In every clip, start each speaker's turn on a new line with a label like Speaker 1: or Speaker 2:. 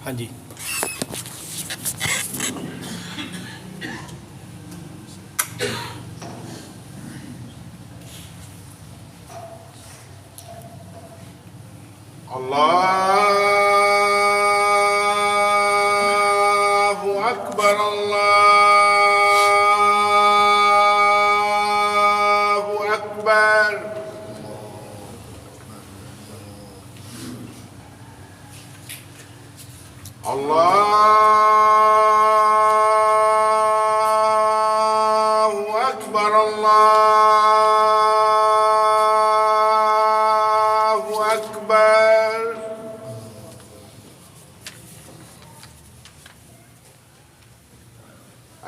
Speaker 1: ہاں جی
Speaker 2: اللہ اکبر اللہ اکبر اللہ اکبر اللہ اکبر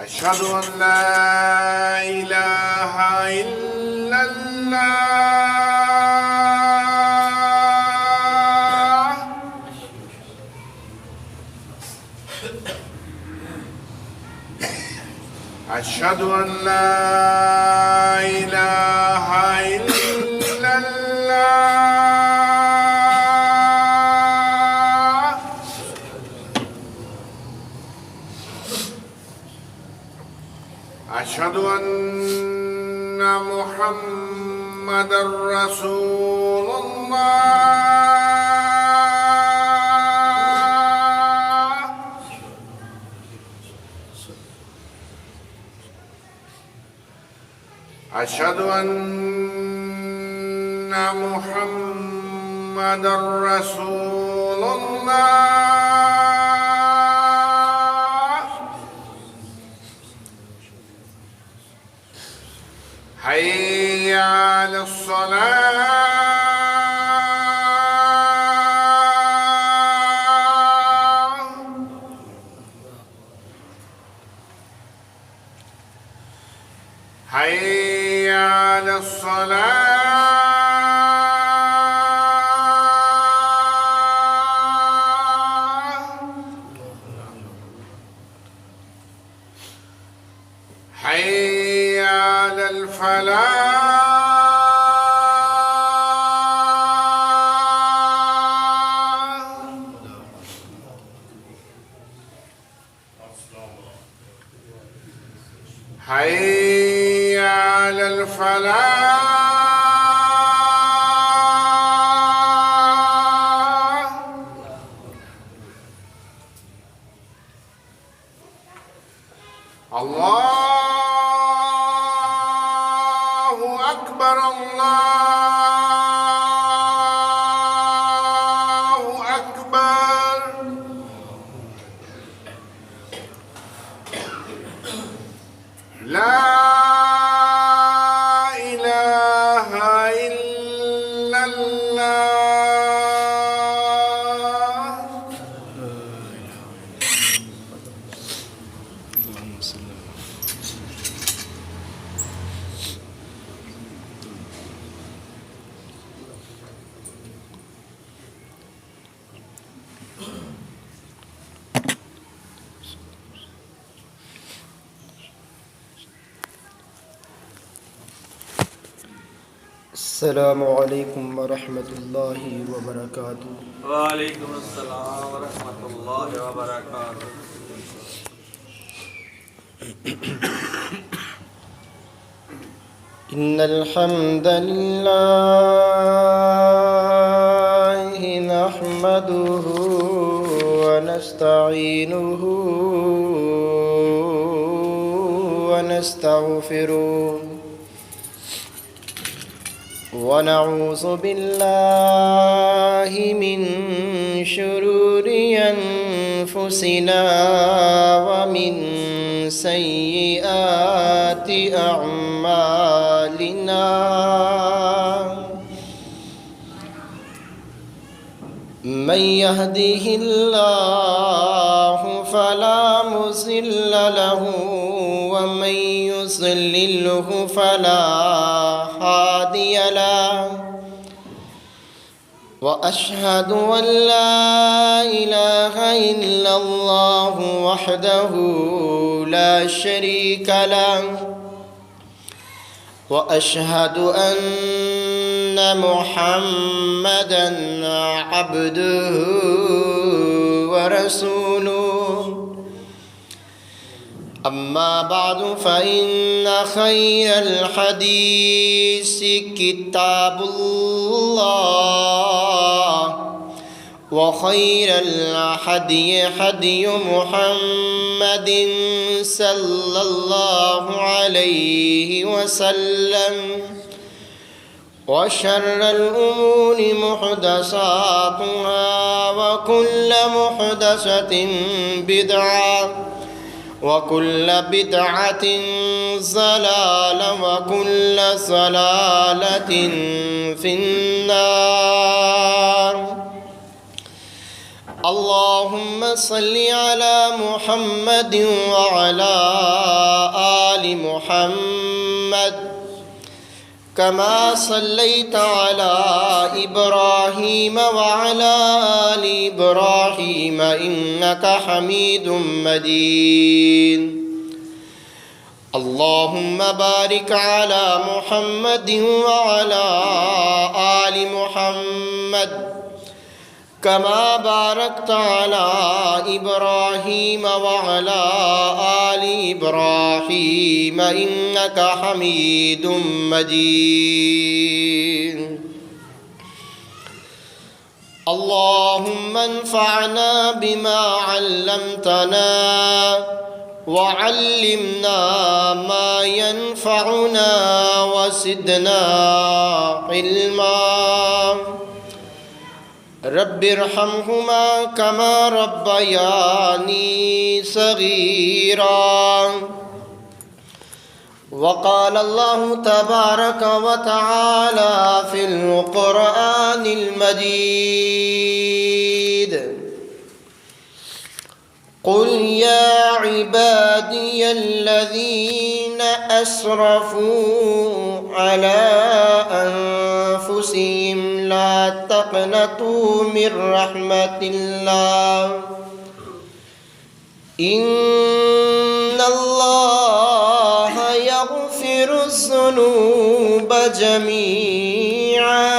Speaker 2: اشہد ان لا الہ الا اللہ اشہد ان لا الہ الا اللہ اشہد ان محمد رسول اللہ اشہد ان محمد رسول اللہ حی علی الصلاة حی علی الصلاة حی علی الفلاح حی علی الفلاح اللہ اکبر اللہ اکبر لا الہ الا اللہ
Speaker 3: السلام علیکم ورحمۃ اللہ وبرکاتہ۔
Speaker 4: وعلیکم السلام ورحمۃ اللہ وبرکاتہ۔
Speaker 3: ان الحمد للہ نحمده ونستعینه ونستغفره ونعوذ بالله من شرور أنفسنا ومن سيئات أعمالنا من يهده الله فلا مضل له ومن يضلله فلا هادي له وأشهد أن لا إله إلا الله وحده لا شريك له وأشهد أن محمدا عبده ورسوله أما بعد فإن خير الحديث كتاب الله وخير الهدي هدي محمد صلى الله عليه وسلم وشر الأمور محدثاتها وكل محدثة بدعة وكل بدعة ضلالة وكل ضلالة في النار. اللهم صل على محمد وعلى آل محمد كما صليت على إبراهيم وعلى آل إبراهيم إنك حميد مجيد. اللهم بارك على محمد وعلى آل محمد كما باركت على إبراهيم وعلى آل إبراهيم إنك حميد مجيد. اللهم انفعنا بما علمتنا وعلمنا ما ينفعنا وزدنا علما. رب ارحمهما كما ربياني صغيرا. وقال الله تبارك وتعالى في القرآن المجيد: قل يا عبادي الذين أسرفوا على أنفسهم لا تقنطوا من رحمة الله إن الله يغفر الذنوب جميعا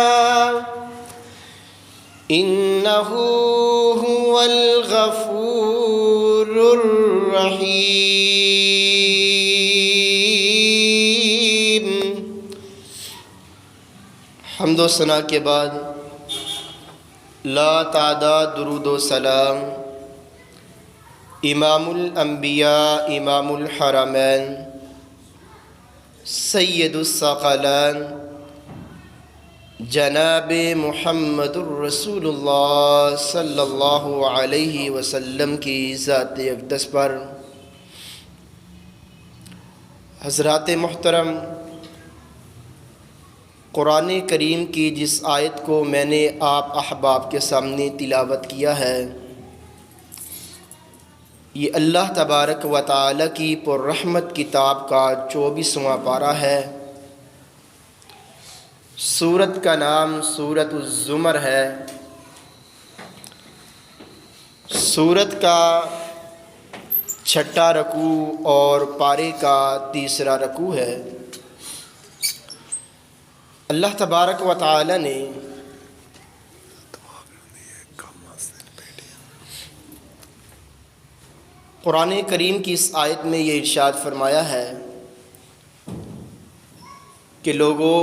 Speaker 3: إنه هو الغفور الرحیم. حمد و ثنا کے بعد لا تعداد درود و سلام امام الانبیاء امام الحرمین سید الثقلین جناب محمد الرسول اللہ صلی اللہ علیہ وسلم کی ذات اقدس پر. حضرات محترم، قرآن کریم کی جس آیت کو میں نے آپ احباب کے سامنے تلاوت کیا ہے، یہ اللہ تبارک و تعالی کی پررحمت کتاب کا 24واں پارہ ہے. سورت کا نام سورت الزمر ہے. سورت کا 6واں رکوع اور پارے کا 3واں رکوع ہے. اللہ تبارک و تعالی نے قرآن کریم کی اس آیت میں یہ ارشاد فرمایا ہے کہ لوگوں،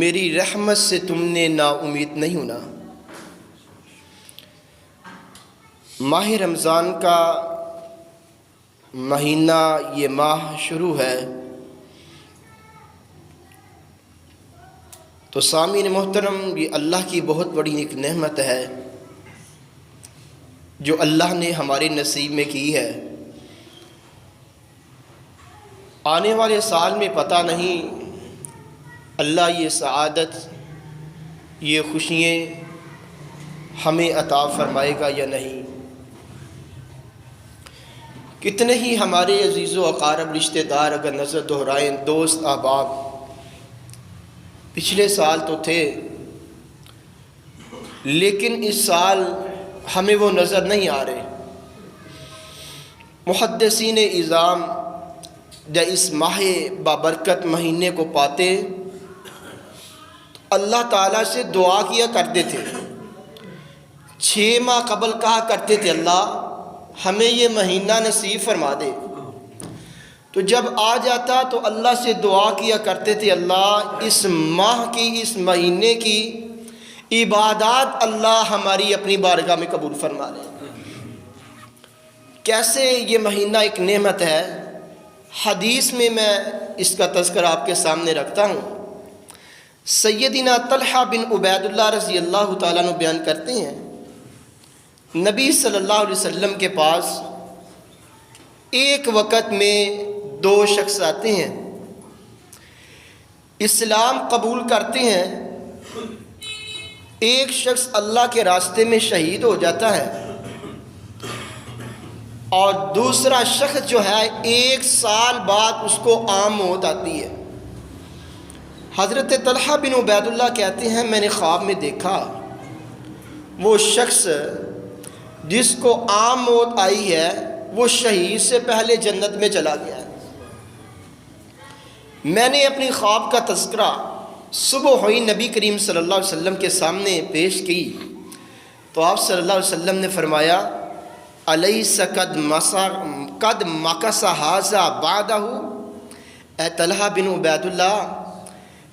Speaker 3: میری رحمت سے تم نے نا امید نہیں ہونا. ماہ رمضان کا مہینہ، یہ ماہ شروع ہے. تو سامعین محترم، یہ اللہ کی بہت بڑی ایک نعمت ہے جو اللہ نے ہمارے نصیب میں کی ہے. آنے والے سال میں پتہ نہیں اللہ یہ سعادت، یہ خوشیاں ہمیں عطا فرمائے گا یا نہیں. کتنے ہی ہمارے عزیز و اقارب رشتہ دار اگر نظر دہرائیں، دوست احباب، پچھلے سال تو تھے لیکن اس سال ہمیں وہ نظر نہیں آ رہے. محدثین اعظام جب اس ماہ بابرکت مہینے کو پاتے اللہ تعالیٰ سے دعا کیا کرتے تھے، 6 ماہ قبل کہا کرتے تھے اللہ ہمیں یہ مہینہ نصیب فرما دے، تو جب آ جاتا تو اللہ سے دعا کیا کرتے تھے اللہ اس ماہ کی، اس مہینے کی عبادات اللہ ہماری اپنی بارگاہ میں قبول فرما لے۔ کیسے یہ مہینہ ایک نعمت ہے، حدیث میں اس کا تذکرہ آپ کے سامنے رکھتا ہوں۔ سیدنا طلحہ بن عبید اللہ رضی اللہ تعالیٰ عنہ بیان کرتے ہیں نبی صلی اللہ علیہ وسلم کے پاس ایک وقت میں 2 شخص آتے ہیں، اسلام قبول کرتے ہیں، ایک شخص اللہ کے راستے میں شہید ہو جاتا ہے اور دوسرا شخص جو ہے 1 سال بعد اس کو عام موت آتی ہے۔ حضرت طلحہ بن عبید اللہ کہتے ہیں میں نے خواب میں دیکھا وہ شخص جس کو عام موت آئی ہے وہ شہید سے پہلے جنت میں چلا گیا ہے۔ میں نے اپنی خواب کا تذکرہ صبح ہوئی نبی کریم صلی اللہ علیہ وسلم کے سامنے پیش کی تو آپ صلی اللہ علیہ وسلم نے فرمایا الیس قد مکث ھذا بعدہ، اے طلحہ بن عبید اللہ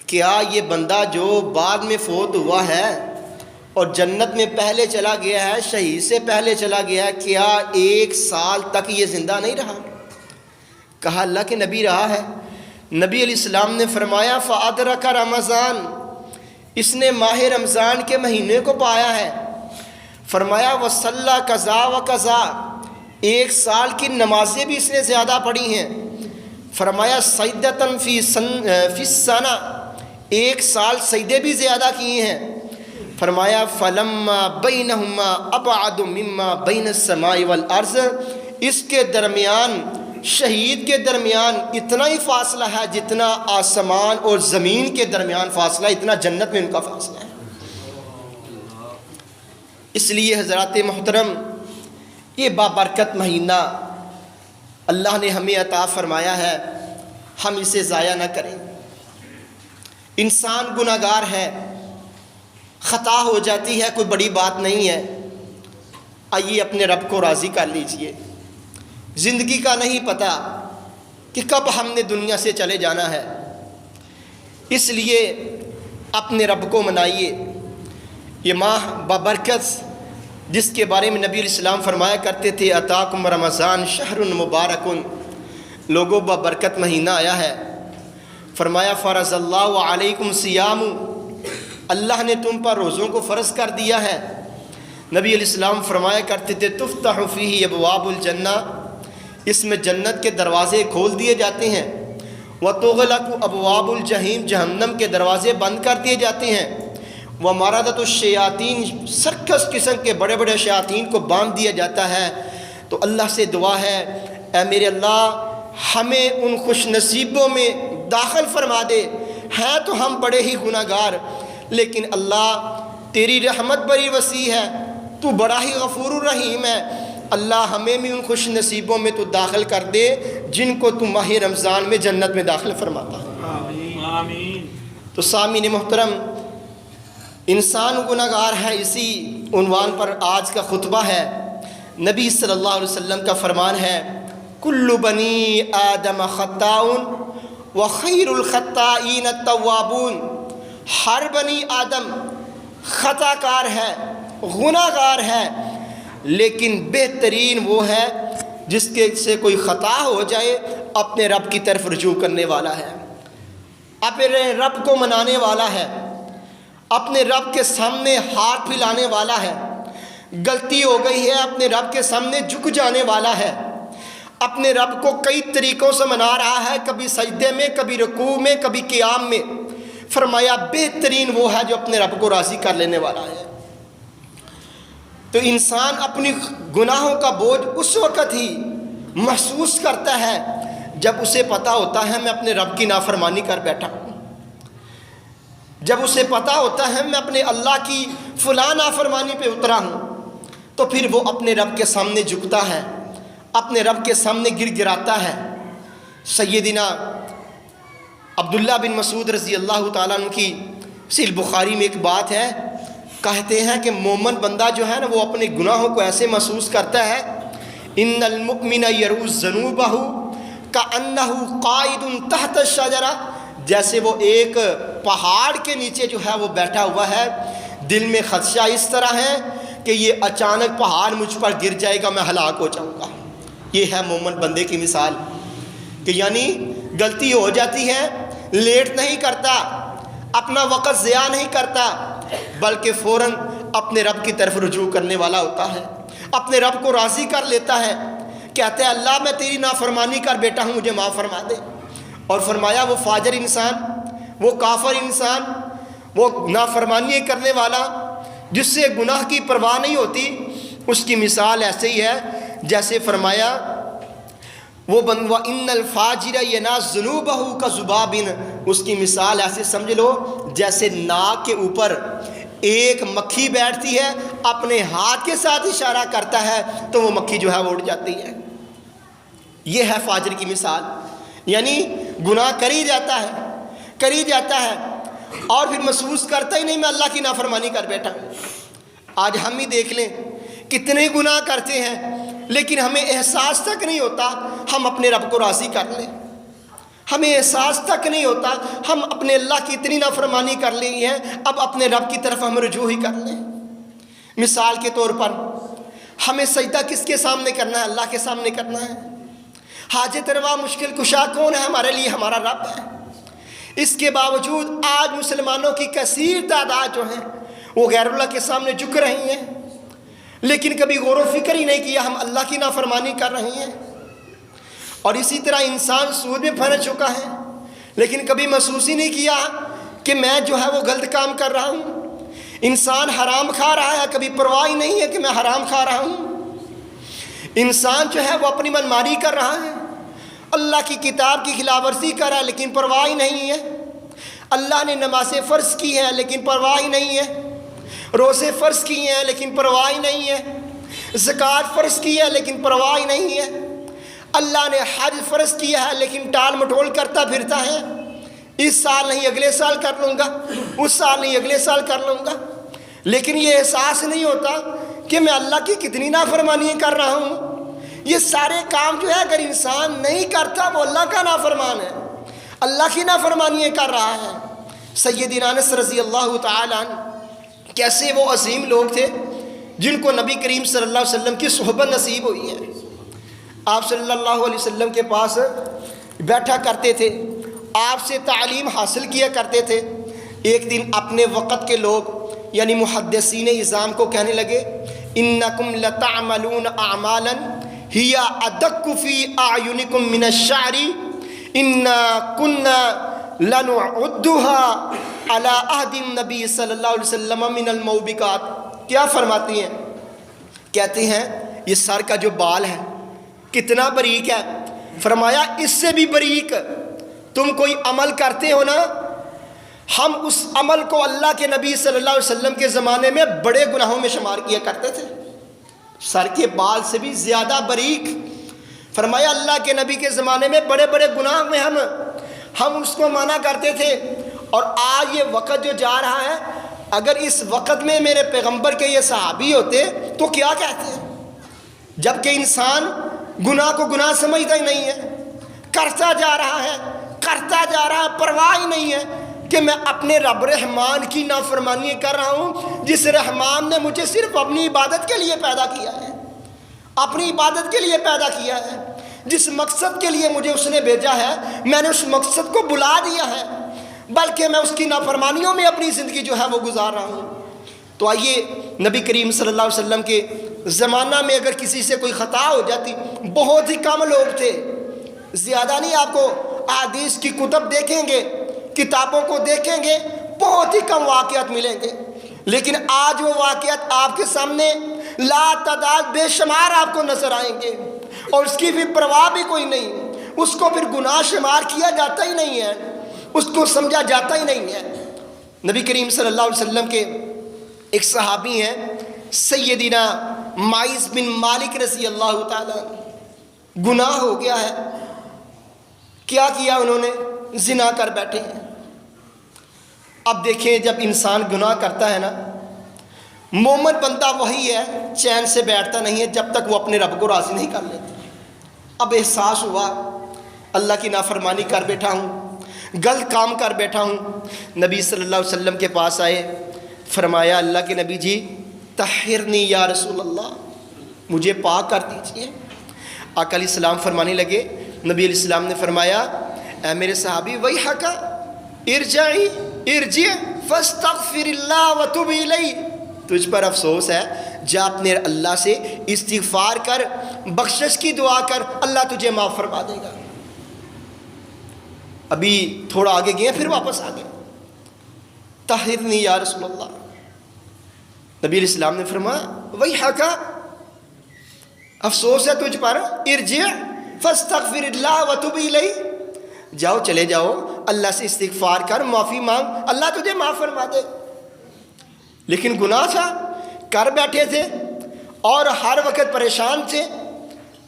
Speaker 3: کیا یہ بندہ جو بعد میں فوت ہوا ہے اور جنت میں پہلے چلا گیا ہے، شہید سے پہلے چلا گیا ہے، کیا 1 سال تک یہ زندہ نہیں رہا؟ کہا اللہ کے نبی رہا ہے۔ نبی علیہ السلام نے فرمایا فَأَدْرَكَ رمضان، اس نے ماہ رمضان کے مہینے کو پایا ہے۔ فرمایا وَصَلَّى كَذَا وَكَذَا، 1 سال کی نمازیں بھی اس نے زیادہ پڑھی ہیں۔ فرمایا سجدۃ فی السنہ، 1 سال سجدے بھی زیادہ کیے ہیں۔ فرمایا فَلَمَّا بَيْنَهُمَا أَبْعَدُ مِمَّا بَيْنَ السَّمَاءِ وَالْأَرْضِ، اس کے درمیان، شہید کے درمیان اتنا ہی فاصلہ ہے جتنا آسمان اور زمین کے درمیان فاصلہ، اتنا جنت میں ان کا فاصلہ ہے۔ اس لیے حضرات محترم یہ بابرکت مہینہ اللہ نے ہمیں عطا فرمایا ہے، ہم اسے ضائع نہ کریں۔ انسان گناہگار ہے، خطا ہو جاتی ہے، کوئی بڑی بات نہیں ہے، آئیے اپنے رب کو راضی کر لیجئے۔ زندگی کا نہیں پتہ کہ کب ہم نے دنیا سے چلے جانا ہے، اس لیے اپنے رب کو منائیے۔ یہ ماہ بابرکت جس کے بارے میں نبی علیہ السلام فرمایا کرتے تھے اتاکم رمضان شہر مبارک، لوگوں بابرکت مہینہ آیا ہے۔ فرمایا فرض اللہ علیکم صیام، اللہ نے تم پر روزوں کو فرض کر دیا ہے۔ نبی علیہ السلام فرمایا کرتے تھے تفتح فیہ ابواب الجنہ، اس میں جنت کے دروازے کھول دیے جاتے ہیں، وتغلق ابواب الجحیم، جہنم کے دروازے بند کر دیے جاتے ہیں، ومردۃ الشیاطین، سرکس قسم کے بڑے بڑے شیاطین کو باندھ دیا جاتا ہے۔ تو اللہ سے دعا ہے اے میرے اللہ ہمیں ان خوش نصیبوں میں داخل فرما دے، ہیں تو ہم بڑے ہی گناہگار، لیکن اللہ تیری رحمت بڑی وسیع ہے، تو بڑا ہی غفور الرحیم ہے، اللہ ہمیں بھی ان خوش نصیبوں میں تو داخل کر دے جن کو تو ماہ رمضان میں جنت میں داخل فرماتا ہے۔
Speaker 4: آمین۔
Speaker 3: تو سامعین محترم انسان گناہگار ہے، اسی عنوان پر آج کا خطبہ ہے۔ نبی صلی اللہ علیہ وسلم کا فرمان ہے کل بنی آدم خطاء وخیر الخطائین التوابون، ہر بنی آدم خطا کار ہے، گناہ گار ہے، لیکن بہترین وہ ہے جس کے سے کوئی خطا ہو جائے اپنے رب کی طرف رجوع کرنے والا ہے، اپنے رب کو منانے والا ہے، اپنے رب کے سامنے ہاتھ پھیلانے والا ہے، غلطی ہو گئی ہے اپنے رب کے سامنے جھک جانے والا ہے، اپنے رب کو کئی طریقوں سے منا رہا ہے، کبھی سجدے میں، کبھی رکوع میں، کبھی قیام میں۔ فرمایا بہترین وہ ہے جو اپنے رب کو راضی کر لینے والا ہے۔ تو انسان اپنی گناہوں کا بوجھ اس وقت ہی محسوس کرتا ہے جب اسے پتہ ہوتا ہے میں اپنے رب کی نافرمانی کر بیٹھا ہوں، جب اسے پتہ ہوتا ہے میں اپنے اللہ کی فلاں نافرمانی پہ اترا ہوں، تو پھر وہ اپنے رب کے سامنے جھکتا ہے، اپنے رب کے سامنے گر گراتا ہے۔ سیدنا عبداللہ بن مسعود رضی اللہ تعالیٰ عنہ کی صحیح بخاری میں ایک بات ہے، کہتے ہیں کہ مومن بندہ جو ہے نا وہ اپنے گناہوں کو ایسے محسوس کرتا ہے، ان المؤمن یرو ذنوبہ کأنہ قائد تحت الشجرہ، جیسے وہ ایک پہاڑ کے نیچے جو ہے وہ بیٹھا ہوا ہے، دل میں خدشہ اس طرح ہے کہ یہ اچانک پہاڑ مجھ پر گر جائے گا، میں ہلاک ہو جاؤں گا۔ یہ ہے مومن بندے کی مثال، کہ یعنی غلطی ہو جاتی ہے، لیٹ نہیں کرتا، اپنا وقت ضیاع نہیں کرتا، بلکہ فوراً اپنے رب کی طرف رجوع کرنے والا ہوتا ہے، اپنے رب کو راضی کر لیتا ہے، کہتے ہیں اللہ میں تیری نافرمانی کر بیٹا ہوں، مجھے معاف فرما دے۔ اور فرمایا وہ فاجر انسان، وہ کافر انسان، وہ نافرمانی کرنے والا جس سے گناہ کی پرواہ نہیں ہوتی، اس کی مثال ایسے ہی ہے جیسے فرمایا وہ بندہ ان الفاجر یناز ذنوبہ کذباب، اس کی مثال ایسے سمجھ لو جیسے ناک کے اوپر ایک مکھی بیٹھتی ہے، اپنے ہاتھ کے ساتھ اشارہ کرتا ہے تو وہ مکھی جو ہے وہ اڑ جاتی ہے۔ یہ ہے فاجر کی مثال، یعنی گناہ کر ہی جاتا ہے اور پھر محسوس کرتا ہی نہیں میں اللہ کی نافرمانی کر بیٹھا ہوں۔ آج ہم ہی دیکھ لیں کتنے گناہ کرتے ہیں لیکن ہمیں احساس تک نہیں ہوتا ہم اپنے رب کو راضی کر لیں، ہمیں احساس تک نہیں ہوتا ہم اپنے اللہ کی اتنی نافرمانی کر لی ہے، اب اپنے رب کی طرف ہم رجوع ہی کر لیں۔ مثال کے طور پر ہمیں سجدہ کس کے سامنے کرنا ہے؟ اللہ کے سامنے کرنا ہے۔ حاجت روا مشکل کشا کون ہے ہمارے لیے؟ ہمارا رب ہے۔ اس کے باوجود آج مسلمانوں کی کثیر تعداد جو ہیں وہ غیر اللہ کے سامنے جھک رہی ہیں، لیکن کبھی غور و فکر ہی نہیں کیا ہم اللہ کی نافرمانی کر رہی ہیں۔ اور اسی طرح انسان سود میں پھنس چکا ہے لیکن کبھی محسوس ہی نہیں کیا کہ میں جو ہے وہ غلط کام کر رہا ہوں۔ انسان حرام کھا رہا ہے، کبھی پرواہ ہی نہیں ہے کہ میں حرام کھا رہا ہوں۔ انسان جو ہے وہ اپنی منمانی کر رہا ہے، اللہ کی کتاب کی خلاف ورزی کر رہا ہے لیکن پرواہ ہی نہیں ہے۔ اللہ نے نمازیں فرض کی ہیں لیکن پرواہ ہی نہیں ہے، روزے فرض کیے ہیں لیکن پرواہ ہی نہیں ہے، زکوٰۃ فرض کی ہے لیکن پرواہ ہی نہیں ہے، اللہ نے حج فرض کیا ہے لیکن ٹال مٹول کرتا پھرتا ہے، اس سال نہیں اگلے سال کر لوں گا، اس سال نہیں اگلے سال کر لوں گا، لیکن یہ احساس نہیں ہوتا کہ میں اللہ کی کتنی نافرمانی کر رہا ہوں۔ یہ سارے کام جو ہے اگر انسان نہیں کرتا وہ اللہ کا نافرمان ہے، اللہ کی نافرمانی کر رہا ہے۔ سیدنا انس رضی اللہ تعالیٰ عنہ کیسے وہ عظیم لوگ تھے جن کو نبی کریم صلی اللہ علیہ وسلم کی صحبت نصیب ہوئی ہے۔ آپ صلی اللہ علیہ وسلم کے پاس بیٹھا کرتے تھے، آپ سے تعلیم حاصل کیا کرتے تھے۔ ایک دن اپنے وقت کے لوگ یعنی محدثین اعظام کو کہنے لگے انکم لتعملون اعمالا ہی ادق فی اعینکم من الشعر انا کنا لنعدها علی عہد النبی صلی اللہ علیہ وسلم من الموبقات۔ کیا فرماتی ہیں؟ کہتے ہیں یہ سر کا جو بال ہے کتنا باریک ہے، فرمایا اس سے بھی باریک تم کوئی عمل کرتے ہو نا، ہم اس عمل کو اللہ کے نبی صلی اللہ علیہ وسلم کے زمانے میں بڑے گناہوں میں شمار کیا کرتے تھے، سر کے بال سے بھی زیادہ باریک۔ فرمایا اللہ کے نبی کے زمانے میں بڑے بڑے گناہ میں ہم اس کو مانا کرتے تھے، اور آج یہ وقت جو جا رہا ہے اگر اس وقت میں میرے پیغمبر کے یہ صحابی ہوتے تو کیا کہتے ہیں؟ جبکہ انسان گناہ کو گناہ سمجھتا ہی نہیں ہے، کرتا جا رہا ہے، پرواہ ہی نہیں ہے کہ میں اپنے رب رحمان کی نافرمانی کر رہا ہوں، جس رحمان نے مجھے صرف اپنی عبادت کے لیے پیدا کیا ہے، اپنی عبادت کے لیے پیدا کیا ہے، جس مقصد کے لیے مجھے اس نے بھیجا ہے میں نے اس مقصد کو بلا دیا ہے، بلکہ میں اس کی نافرمانیوں میں اپنی زندگی جو ہے وہ گزار رہا ہوں۔ تو آئیے نبی کریم صلی اللہ علیہ وسلم کے زمانہ میں اگر کسی سے کوئی خطا ہو جاتی، بہت ہی کم لوگ تھے، زیادہ نہیں، آپ کو احادیث کی کتب دیکھیں گے، کتابوں کو دیکھیں گے، بہت ہی کم واقعات ملیں گے، لیکن آج وہ واقعات آپ کے سامنے لا تعداد بے شمار آپ کو نظر آئیں گے، اور اس کی بھی پرواہ بھی کوئی نہیں، اس کو پھر گناہ شمار کیا جاتا ہی نہیں ہے، اس کو سمجھا جاتا ہی نہیں ہے۔ نبی کریم صلی اللہ علیہ وسلم کے ایک صحابی ہیں سیدنا ماعز بن مالک رضی اللہ تعالیٰ، گناہ ہو گیا ہے، کیا کیا انہوں نے؟ زنا کر بیٹھے ہیں۔ اب دیکھیں جب انسان گناہ کرتا ہے نا، مومن بندہ وہی ہے چین سے بیٹھتا نہیں ہے جب تک وہ اپنے رب کو راضی نہیں کر لیتا۔ اب احساس ہوا اللہ کی نافرمانی کر بیٹھا ہوں، غلط کام کر بیٹھا ہوں، نبی صلی اللہ علیہ وسلم کے پاس آئے، فرمایا اللہ کے نبی جی طہرنی یا رسول اللہ، مجھے پاک کر دیجئے۔ آقا علیہ السلام فرمانے لگے، نبی علیہ السلام نے فرمایا اے میرے صحابی ویحک ارجع فاستغفر اللہ وتب الیہ، تجھ پر افسوس ہے، جا اپنے اللہ سے استغفار کر، بخشش کی دعا کر، اللہ تجھے معاف فرما دے گا۔ ابھی تھوڑا آگے گئے پھر واپس آ گئے، طہرنی یا رسول اللہ۔ نبی علیہ السلام نے فرمایا ویحک، افسوس ہے تجھ پر، ارجع فاستغفر اللہ وتب الیہ، جاؤ چلے جاؤ اللہ سے استغفار کر، معافی مانگ، اللہ تجھے معاف فرما دے۔ لیکن گناہ تھا، کر بیٹھے تھے اور ہر وقت پریشان تھے۔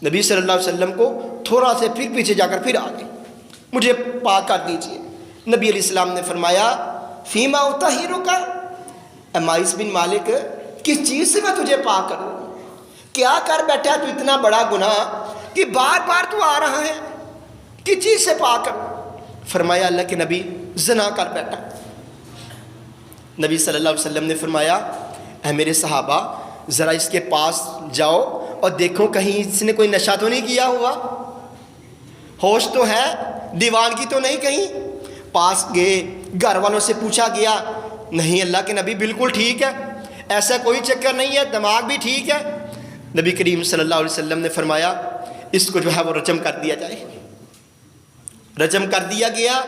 Speaker 3: نبی صلی اللہ علیہ وسلم کو تھوڑا سے پھر پیچھے جا کر پھر آ گئے، مجھے پاک کر دیجئے۔ نبی علیہ السلام نے فرمایا فیما اطہرک، اے مائس بن مالک کس چیز سے میں تجھے پاک کروں؟ کیا کر بیٹھا تو اتنا بڑا گناہ کہ بار بار تو آ رہا ہے، کس چیز سے پاک کروں؟ فرمایا اللہ کے نبی زنا کر بیٹھا۔ نبی صلی اللہ علیہ وسلم نے فرمایا اے میرے صحابہ ذرا اس کے پاس جاؤ اور دیکھو کہیں اس نے کوئی نشہ تو نہیں کیا ہوا، ہوش تو ہے، دیوانگی تو نہیں کہیں؟ پاس گئے، گھر والوں سے پوچھا گیا، نہیں اللہ کے نبی بالکل ٹھیک ہے، ایسا کوئی چکر نہیں ہے، دماغ بھی ٹھیک ہے۔ نبی کریم صلی اللہ علیہ وسلم نے فرمایا اس کو جو ہے وہ رجم کر دیا جائے۔ رجم کر دیا گیا۔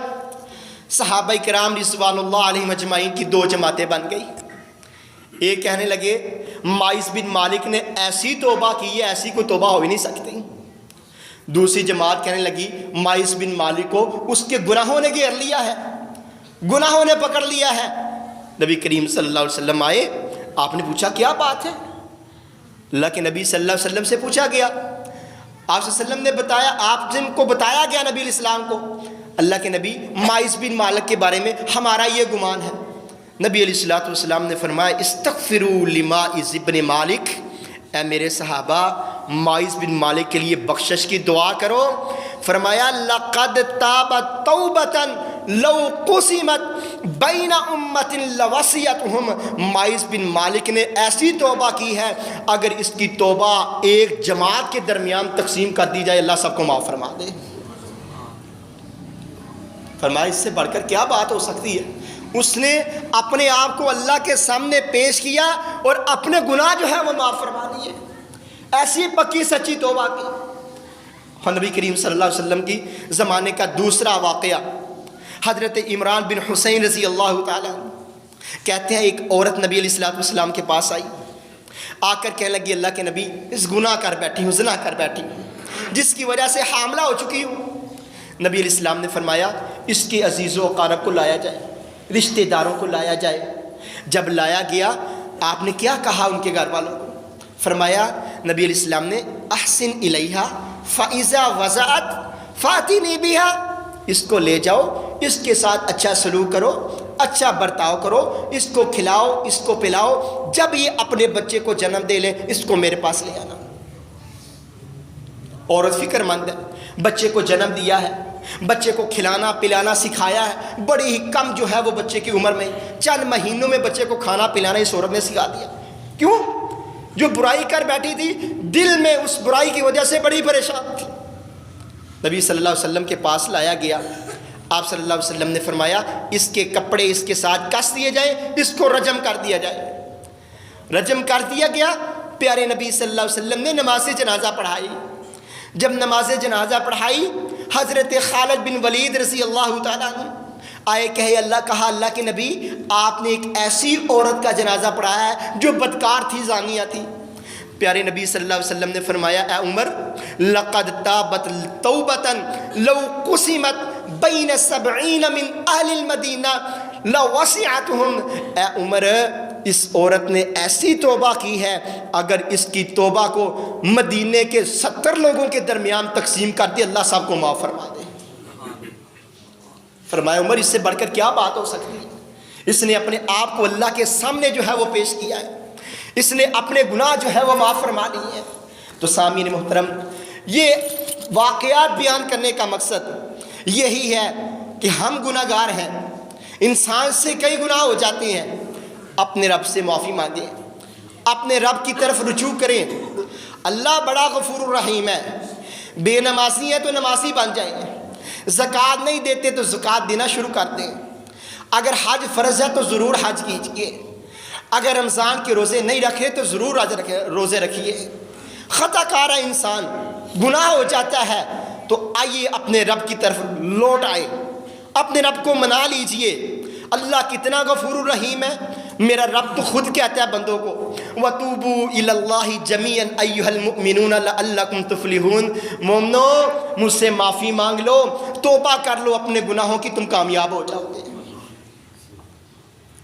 Speaker 3: صحابہ کرام رضوان اللہ علیہم اجمعین کی دو جماعتیں بن گئی۔ ایک کہنے لگے مائس بن مالک نے ایسی توبہ کی ہے، ایسی کوئی توبہ ہو ہی نہیں سکتی۔ دوسری جماعت کہنے لگی مائس بن مالک کو اس کے گناہوں نے گھیر لیا ہے، گناہوں نے پکڑ لیا ہے۔ نبی کریم صلی اللہ علیہ وسلم آئے، آپ نے پوچھا کیا بات ہے؟ اللہ کے نبی صلی اللہ علیہ وسلم سے پوچھا گیا، آپ صلی اللہ علیہ وسلم نے بتایا، آپ جن کو بتایا گیا نبی علیہ السلام کو، اللہ کے نبی مائس بن مالک کے بارے میں ہمارا یہ گمان ہے۔ نبی علیہ السلام نے فرمایا استغفروا لمائز بن مالک، اے میرے صحابہ مائز بن مالک کے لیے بخشش کی دعا کرو۔ فرمایا لقد تابت توبۃ لو قسمت بین امت لوسعتهم، مائز بن مالک نے ایسی توبہ کی ہے اگر اس کی توبہ ایک جماعت کے درمیان تقسیم کر دی جائے اللہ سب کو معاف فرما دے۔ فرمایا اس سے بڑھ کر کیا بات ہو سکتی ہے؟ اس نے اپنے آپ کو اللہ کے سامنے پیش کیا اور اپنے گناہ جو ہے وہ معاف فرما دیے، ایسی پکی سچی توبہ کی۔ اور نبی کریم صلی اللہ علیہ وسلم کی زمانے کا دوسرا واقعہ، حضرت عمران بن حسین رضی اللہ تعالیٰ کہتے ہیں ایک عورت نبی علیہ السلام کے پاس آئی، آ کر کہنے لگی اللہ کے نبی اس گناہ کر بیٹھی ہوں، زنا کر بیٹھی ہوں، جس کی وجہ سے حاملہ ہو چکی ہوں۔ نبی علیہ السلام نے فرمایا اس کے عزیز و اقارب کو لایا جائے، رشتہ داروں کو لایا جائے۔ جب لایا گیا آپ نے کیا کہا ان کے گھر والوں کو؟ فرمایا نبی علیہ السلام نے احسن الیہا فاذا وضعت فاتنی بہا، اس کو لے جاؤ، اس کے ساتھ اچھا سلوک کرو، اچھا برتاؤ کرو، اس کو کھلاؤ، اس کو پلاؤ، جب یہ اپنے بچے کو جنم دے لے اس کو میرے پاس لے آنا۔ عورت فکر مند ہے، بچے کو جنم دیا ہے، بچے کو کھلانا پلانا سکھایا ہے، بڑی ہی کم جو ہے وہ بچے کی عمر میں چند مہینوں میں بچے کو کھانا پلانا اس عورت نے سکھا دیا۔ کیوں؟ جو برائی کر بیٹھی تھی دل میں اس برائی کی وجہ سے بڑی پریشان تھی۔ نبی صلی اللہ علیہ وسلم کے پاس لایا گیا، آپ صلی اللہ علیہ وسلم نے فرمایا اس کے کپڑے اس کے ساتھ کس دیے جائیں، اس کو رجم کر دیا جائے۔ رجم کر دیا گیا۔ پیارے نبی صلی اللہ علیہ وسلم نے نماز جنازہ پڑھائی۔ جب نماز جنازہ پڑھائی حضرت خالد بن ولید رضی اللہ تعالیٰ عنہ آئے، کہا اللہ کے نبی آپ نے ایک ایسی عورت کا جنازہ پڑھایا ہے جو بدکار تھی، زانیہ تھی۔ پیارے نبی صلی اللہ علیہ وسلم نے فرمایا اے عمر لقد تابت توبۃ لو قسمت بین 70 من اہل المدینہ لوسعتهم، اے عمر اس عورت نے ایسی توبہ کی ہے اگر اس کی توبہ کو مدینے کے 70 لوگوں کے درمیان تقسیم کر دے اللہ سب کو معاف فرما دے۔ فرمایا عمر اس سے بڑھ کر کیا بات ہو سکتی ہے؟ اس نے اپنے آپ کو اللہ کے سامنے جو ہے وہ پیش کیا ہے، اس نے اپنے گناہ جو ہے وہ معاف فرما لیے ہیں۔ تو سامعین محترم، یہ واقعات بیان کرنے کا مقصد یہی ہے کہ ہم گناہ گار ہیں، انسان سے کئی گناہ ہو جاتے ہیں، اپنے رب سے معافی مانگیں، اپنے رب کی طرف رجوع کریں۔ اللہ بڑا غفور الرحیم ہے۔ بے نمازی ہیں تو نمازی بن جائیں، زکوٰۃ نہیں دیتے تو زکوٰۃ دینا شروع کر دیں، اگر حج فرض ہے تو ضرور حج کیجیے، اگر رمضان کے روزے نہیں رکھے تو ضرور روزے رکھیے۔ خطا کار ہے انسان، گناہ ہو جاتا ہے تو آئیے اپنے رب کی طرف لوٹ آئے، اپنے رب کو منا لیجئے۔ اللہ کتنا غفور الرحیم ہے، میرا رب تو خود کہتا ہے بندوں کو وَتُوبُوا إِلَى اللَّهِ جَمِيعًا أَيُّهَا الْمُؤْمِنُونَ لَعَلَّكُمْ تُفْلِحُونَ۔ مومنو، مجھ سے معافی مانگ لو، توبہ کر لو اپنے گناہوں کی، تم کامیاب ہو جاؤ گے۔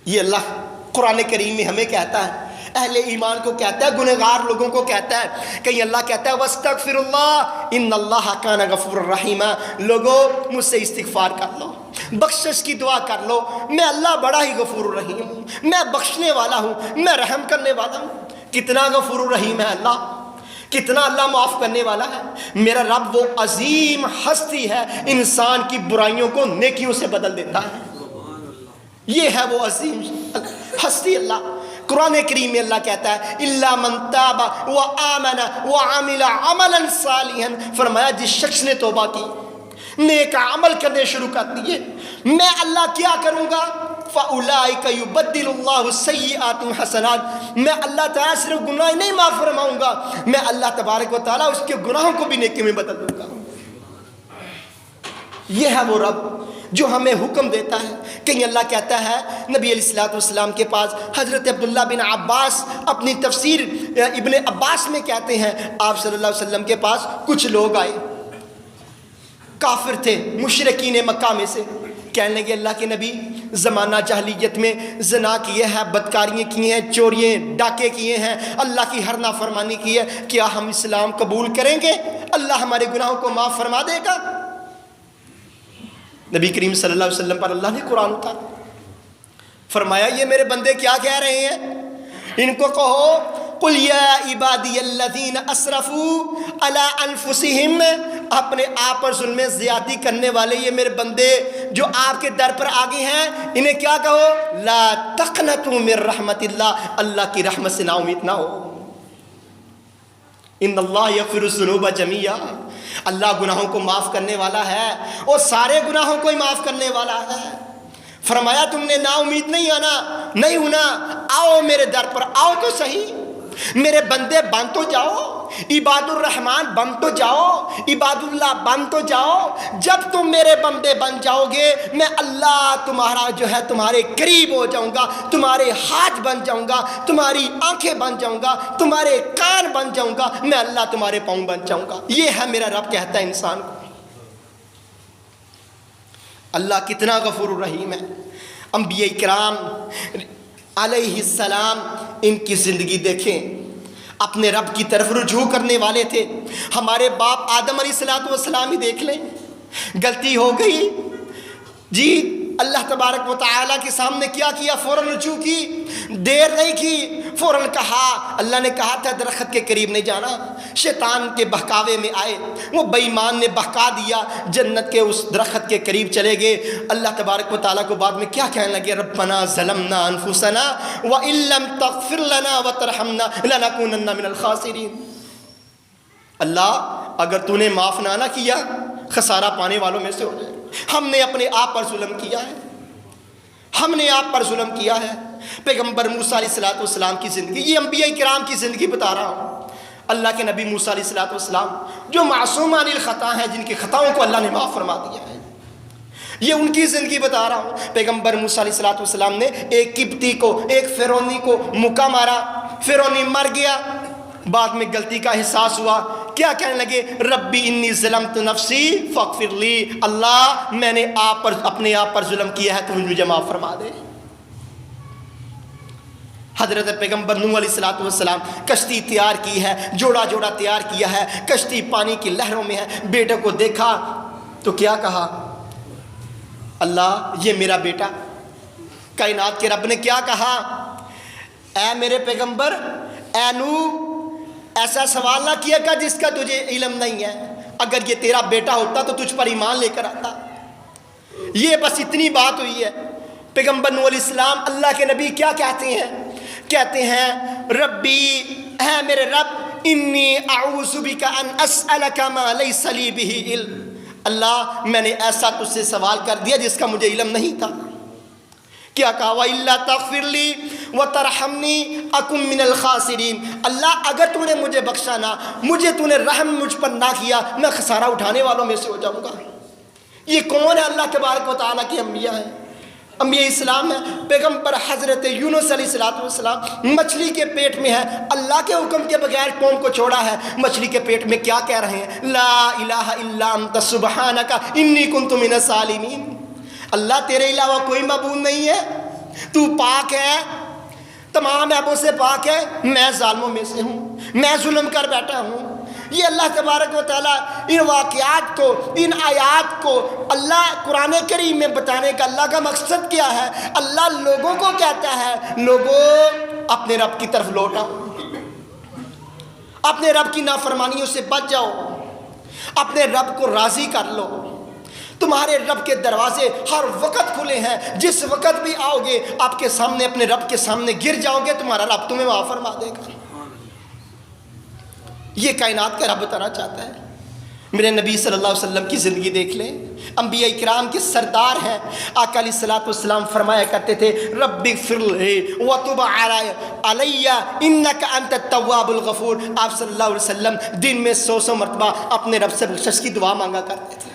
Speaker 3: یہ اللہ قرآن کریم میں ہمیں کہتا ہے، اہل ایمان کو کہتا ہے، گنہگار لوگوں کو کہتا ہے۔ کہیں اللہ کہتا ہے وَاسْتَغْفِرُوا اللَّهَ إِنَّ اللَّهَ كَانَ غَفُورًا رَحِيمًا، لوگو مجھ سے استغفار کر لو، بخشش کی دعا کر لو، میں اللہ بڑا ہی غفور الرحیم ہوں، میں بخشنے والا ہوں، میں رحم کرنے والا ہوں۔ کتنا غفور الرحیم ہے اللہ، کتنا اللہ معاف کرنے والا ہے۔ میرا رب وہ عظیم ہستی ہے، انسان کی برائیوں کو نیکیوں سے بدل دیتا ہے، یہ ہے وہ عظیم ہستی اللہ۔ قرآن کریم میں اللہ کہتا ہے اِلَّا مَن تَابَ وَآمَنَ وَعَمِلَ عَمَلًا صَالِحًا، فرمایا جس شخص نے توبہ کی، نیک عمل کرنے شروع کر دیے، میں اللہ کیا کروں گا؟ فَأُولَٰئِكَ يُبَدِّلُ اللَّهُ السَّيِّئَاتِ حَسَنَاتٍ، میں اللہ تعالیٰ صرف گناہ نہیں معاف فرماؤں گا، میں اللہ تبارک و تعالیٰ اس کے گناہوں کو بھی نیکی میں بدل دوں گا۔ یہ ہے وہ رب جو ہمیں حکم دیتا ہے۔ کہیں اللہ کہتا ہے نبی علیہ السلام کے پاس حضرت عبداللہ بن عباس اپنی تفسیر ابن عباس میں کہتے ہیں، آپ صلی اللہ علیہ وسلم کے پاس کچھ لوگ آئے، کافر تھے، مشرکین مکہ میں سے، کہنے لگے اللہ کے نبی زمانہ جاہلیت میں زنا کیے ہیں، بدکاریاں کی ہیں، چوریاں ڈاکے کیے ہیں، اللہ کی ہر نافرمانی کی ہے، کیا ہم اسلام قبول کریں گے؟ اللہ ہمارے گناہوں کو معاف فرما دے گا؟ نبی کریم صلی اللہ علیہ وسلم پر اللہ نے قرآن اتارا، فرمایا یہ میرے بندے کیا کہہ رہے ہیں، ان کو کہو قُلْ يَا عِبَادِيَ الَّذِينَ أَسْرَفُوا عَلَىٰ أَنفُسِهِمْ، اپنے آپ پر ظلم زیادتی کرنے والے یہ میرے بندے جو آپ کے در پر آگے ہیں، انہیں کیا کہو لا تقنطوا من رحمت اللہ، اللہ کی رحمت سے نا امید نہ ہو، ان اللہ یغفر الذنوب جميعا، اللہ گناہوں کو معاف کرنے والا ہے اور سارے گناہوں کو ہی معاف کرنے والا ہے۔ فرمایا تم نے نا امید نہیں ہونا، آؤ میرے در پر، آؤ تو صحیح، میرے بندے بن تو جاؤ، عباد الرحمن بن تو جاؤ، عباد اللہ بن تو جاؤ۔ جب تم میرے بندے بن جاؤ گے، میں اللہ تمہارا جو ہے تمہارے قریب ہو جاؤں گا، تمہارے ہاتھ بن جاؤں گا، تمہاری آنکھیں بن جاؤں گا، تمہارے کان بن جاؤں گا، میں اللہ تمہارے پاؤں بن جاؤں گا۔ یہ ہے میرا رب کہتا ہے انسان کو۔ اللہ کتنا غفور الرحیم ہے۔ انبیاء کرام علیہ السلام، ان کی زندگی دیکھیں، اپنے رب کی طرف رجوع کرنے والے تھے۔ ہمارے باپ آدم علیہ السلام ہی دیکھ لیں، غلطی ہو گئی جی، اللہ تبارک و تعالیٰ کے سامنے کیا کیا؟ فوراً رجوع کی، دیر نہیں کی، فوراً کہا، اللہ نے کہا تھا درخت کے قریب نہیں جانا، شیطان کے بہکاوے میں آئے، وہ بے ایمان نے بہکا دیا، جنت کے اس درخت کے قریب چلے گئے۔ اللہ تبارک و تعالیٰ کو بعد میں کیا کہنے لگے؟ ربنا ظلمنا انفسنا وان لم تغفر لنا وترحمنا لنکونن من الخاسرین، اللہ اگر تو نے معاف نہ کیا خسارہ پانے والوں میں سے ہو جائے۔ ہم نے اپنے آپ پر ظلم کیا ہے، ہم نے آپ پر ظلم کیا ہے۔ پیغمبر موسیٰ علیہ السلام کی زندگی، یہ انبیاء کرام کی زندگی بتا رہا ہوں۔ اللہ کے نبی موسیٰ علیہ السلام جو معصومان الخطا ہیں، جن کی خطاؤں کو اللہ نے معاف فرما دیا ہے، یہ ان کی زندگی بتا رہا ہوں۔ پیغمبر موسیٰ علیہ السلام نے ایک قبطی کو، ایک فرعونی کو مکہ مارا، فرعونی مر گیا، بعد میں غلطی کا احساس ہوا، کیا کہنے لگے؟ ربی انی ظلمت نفسی فاغفر لی، اللہ میں نے اپنے آپ پر ظلم کیا ہے، تو مجھے معاف فرما دے۔ حضرت پیغمبر نوح علیہ السلام کشتی تیار کی ہے، جوڑا جوڑا تیار کیا ہے، کشتی پانی کی لہروں میں ہے، بیٹے کو دیکھا تو کیا کہا؟ اللہ یہ میرا بیٹا، کائنات کے رب نے کیا کہا؟ اے میرے پیغمبر، اے نوح، ایسا سوال نہ کیا کر جس کا تجھے علم نہیں ہے۔ اگر یہ تیرا بیٹا ہوتا تو تجھ پر ایمان لے کر آتا۔ یہ بس اتنی بات ہوئی ہے۔ پیغمبر نوح علیہ السلام اللہ کے نبی کیا کہتے ہیں؟ کہتے ہیں ربی، اے میرے رب، انی اعوذ بک ان اسألک ما لیس لی بہ علم، اللہ میں نے ایسا تجھ سے سوال کر دیا جس کا مجھے علم نہیں تھا۔ کیا کہا؟ وَإِلَّا تَغْفِرْ لِي وَتَرْحَمْنِي أَكُنْ مِنَ الْخَاسِرِينَ، اللہ اگر تو نے مجھے بخشا نہ، مجھے تو نے رحم مجھ پر نہ کیا، میں خسارہ اٹھانے والوں میں سے ہو جاؤں گا۔ یہ کون ہے؟ اللہ تبارک و تعالیٰ کے انبیاء ہیں، انبیاء اسلام ہیں۔ پیغمبر حضرت یونس علیہ السلام مچھلی کے پیٹ میں ہے، اللہ کے حکم کے بغیر قوم کو چھوڑا ہے۔ مچھلی کے پیٹ میں کیا کہہ رہے ہیں؟ لا الہ الا انت سبحانک انی کنت من الظالمین، اللہ تیرے علاوہ کوئی معبود نہیں ہے، تو پاک ہے، تمام عیبوں سے پاک ہے، میں ظالموں میں سے ہوں، میں ظلم کر بیٹھا ہوں۔ یہ اللہ تبارک و تعالیٰ ان واقعات کو، ان آیات کو اللہ قرآن کریم میں بتانے کا اللہ کا مقصد کیا ہے؟ اللہ لوگوں کو کہتا ہے لوگوں اپنے رب کی طرف لوٹ آؤ، اپنے رب کی نافرمانیوں سے بچ جاؤ، اپنے رب کو راضی کر لو۔ تمہارے رب کے دروازے ہر وقت کھلے ہیں، جس وقت بھی آؤ گے آپ کے سامنے، اپنے رب کے سامنے گر جاؤ گے، تمہارا رب تمہیں معاف فرما دے گا۔ یہ کائنات کا رب بتانا چاہتا ہے۔ میرے نبی صلی اللہ علیہ وسلم کی زندگی دیکھ لیں، انبیاء کرام کے سردار ہیں۔ آقا علیہ الصلوۃ والسلام فرمایا کرتے تھے رب اغفر لی وتب علی انک انت التواب الغفور۔ آپ صلی اللہ علیہ وسلم دن میں 100 مرتبہ اپنے رب سے بخشش کی دعا مانگا کرتے تھے۔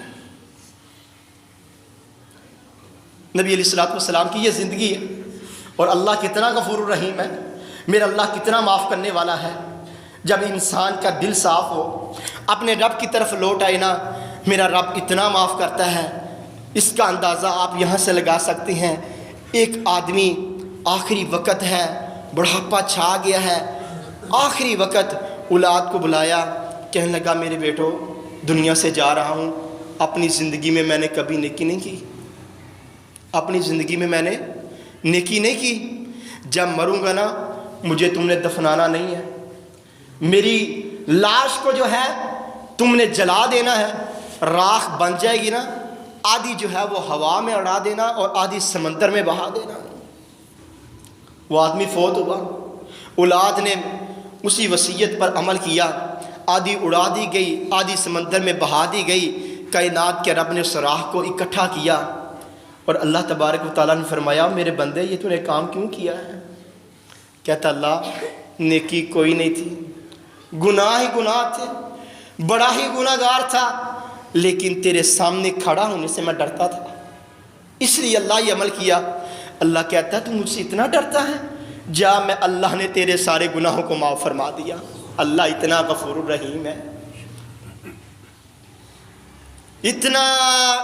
Speaker 3: نبی علیہ الصلوۃ والسلام کی یہ زندگی ہے، اور اللہ کتنا غفور الرحیم ہے، میرا اللہ کتنا معاف کرنے والا ہے۔ جب انسان کا دل صاف ہو، اپنے رب کی طرف لوٹ آئے نا، میرا رب اتنا معاف کرتا ہے، اس کا اندازہ آپ یہاں سے لگا سکتے ہیں۔ ایک آدمی آخری وقت ہے، بڑھاپا چھا گیا ہے، آخری وقت اولاد کو بلایا، کہنے لگا میرے بیٹو دنیا سے جا رہا ہوں، اپنی زندگی میں میں نے کبھی نیکی نہیں کی، اپنی زندگی میں نے نیکی نہیں کی، جب مروں گا نا مجھے تم نے دفنانا نہیں ہے، میری لاش کو جو ہے تم نے جلا دینا ہے، راکھ بن جائے گی نا، آدھی جو ہے وہ ہوا میں اڑا دینا اور آدھی سمندر میں بہا دینا۔ وہ آدمی فوت ہوا، اولاد نے اسی وصیت پر عمل کیا، آدھی اڑا دی گئی، آدھی سمندر میں بہا دی گئی۔ کائنات کے رب نے اس راکھ کو اکٹھا کیا، اور اللہ تبارک و تعالیٰ نے فرمایا میرے بندے یہ تو نے کام کیوں کیا ہے؟ کہتا اللہ نیکی کوئی نہیں تھی، گناہ ہی گناہ تھے، بڑا ہی گناہ گار تھا، لیکن تیرے سامنے کھڑا ہونے سے میں ڈرتا تھا، اس لیے اللہ یہ عمل کیا۔ اللہ کہتا ہے تو مجھ سے اتنا ڈرتا ہے، جا میں اللہ نے تیرے سارے گناہوں کو معاف فرما دیا۔ اللہ اتنا غفور الرحیم ہے، اتنا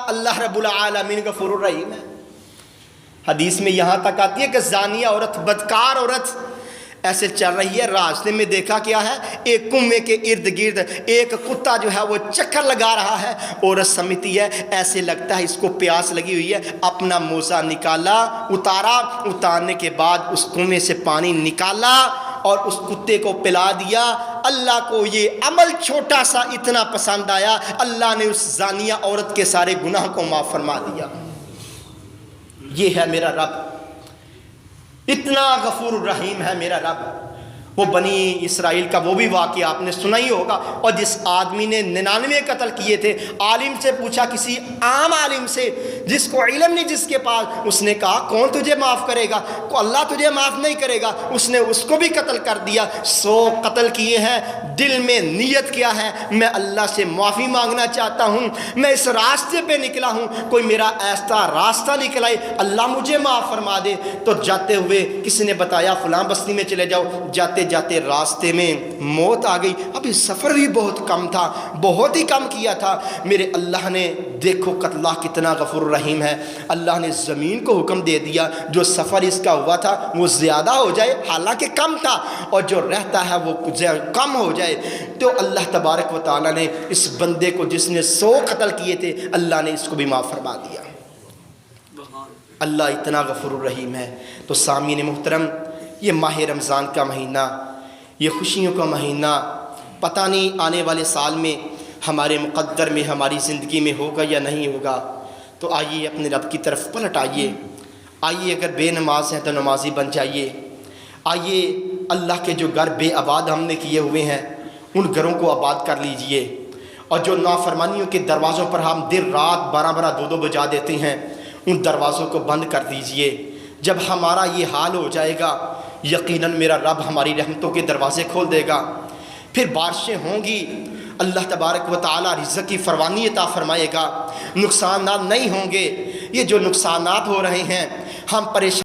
Speaker 3: اللہ رب العالمین غفور الرحیم ہے۔ حدیث میں یہاں تک آتی ہے کہ زانیہ عورت، بدکار عورت ایسے چل رہی ہے، راستے میں دیکھا کیا ہے، ایک کنویں کے ارد گرد ایک کتا جو ہے وہ چکر لگا رہا ہے، عورت سمجھتی ہے ایسے لگتا ہے اس کو پیاس لگی ہوئی ہے، اپنا موزہ نکالا، اتارا، اتارنے کے بعد اس کنویں سے پانی نکالا اور اس کتے کو پلا دیا۔ اللہ کو یہ عمل چھوٹا سا اتنا پسند آیا، اللہ نے اس زانیہ عورت کے سارے گناہ کو معاف فرما دیا۔ یہ ہے میرا رب، اتنا غفور الرحیم ہے میرا رب۔ وہ بنی اسرائیل کا وہ بھی واقعہ آپ نے سنا ہی ہوگا، اور جس آدمی نے 99 قتل کیے تھے، عالم سے پوچھا، کسی عام عالم سے جس کو علم نہیں جس کے پاس، اس نے کہا کون تجھے معاف کرے گا؟ اللہ تجھے معاف نہیں کرے گا۔ اس نے اس کو بھی قتل کر دیا۔ 100 قتل کیے ہیں، دل میں نیت کیا ہے میں اللہ سے معافی مانگنا چاہتا ہوں، میں اس راستے پہ نکلا ہوں، کوئی میرا ایسا راستہ نکلائے، اللہ مجھے معاف فرما دے۔ تو جاتے ہوئے کسی نے بتایا فلاں بستی میں چلے جاؤ، جاتے جاتے راستے میں موت آ گئی، ابھی سفر بھی بہت کم تھا، بہت ہی کم کیا تھا۔ میرے اللہ نے دیکھو اللہ کتنا غفور رحیم ہے، اللہ نے زمین کو حکم دے دیا جو سفر اس کا ہوا تھا وہ زیادہ ہو جائے، حالانکہ کم تھا، اور جو رہتا ہے وہ کم ہو جائے۔ تو اللہ تبارک و تعالیٰ نے اس بندے کو جس نے 100 قتل کیے تھے، اللہ نے اس کو بھی معاف فرما دیا۔ اللہ اتنا غفور الرحیم ہے۔ تو سامعین محترم، یہ ماہ رمضان کا مہینہ، یہ خوشیوں کا مہینہ، پتہ نہیں آنے والے سال میں ہمارے مقدر میں، ہماری زندگی میں ہوگا یا نہیں ہوگا۔ تو آئیے اپنے رب کی طرف پلٹ آئیے، آئیے اگر بے نماز ہیں تو نمازی بن جائیے، آئیے اللہ کے جو گھر بے آباد ہم نے کیے ہوئے ہیں ان گھروں کو آباد کر لیجئے، اور جو نافرمانیوں کے دروازوں پر ہم دن رات 12 2 بجا دیتے ہیں ان دروازوں کو بند کر دیجئے۔ جب ہمارا یہ حال ہو جائے گا یقیناً میرا رب ہماری رحمتوں کے دروازے کھول دے گا، پھر بارشیں ہوں گی، اللہ تبارک و تعالی رزق کی فراوانی عطا فرمائے گا، نقصانات نہیں ہوں گے۔ یہ جو نقصانات ہو رہے ہیں ہم پریشان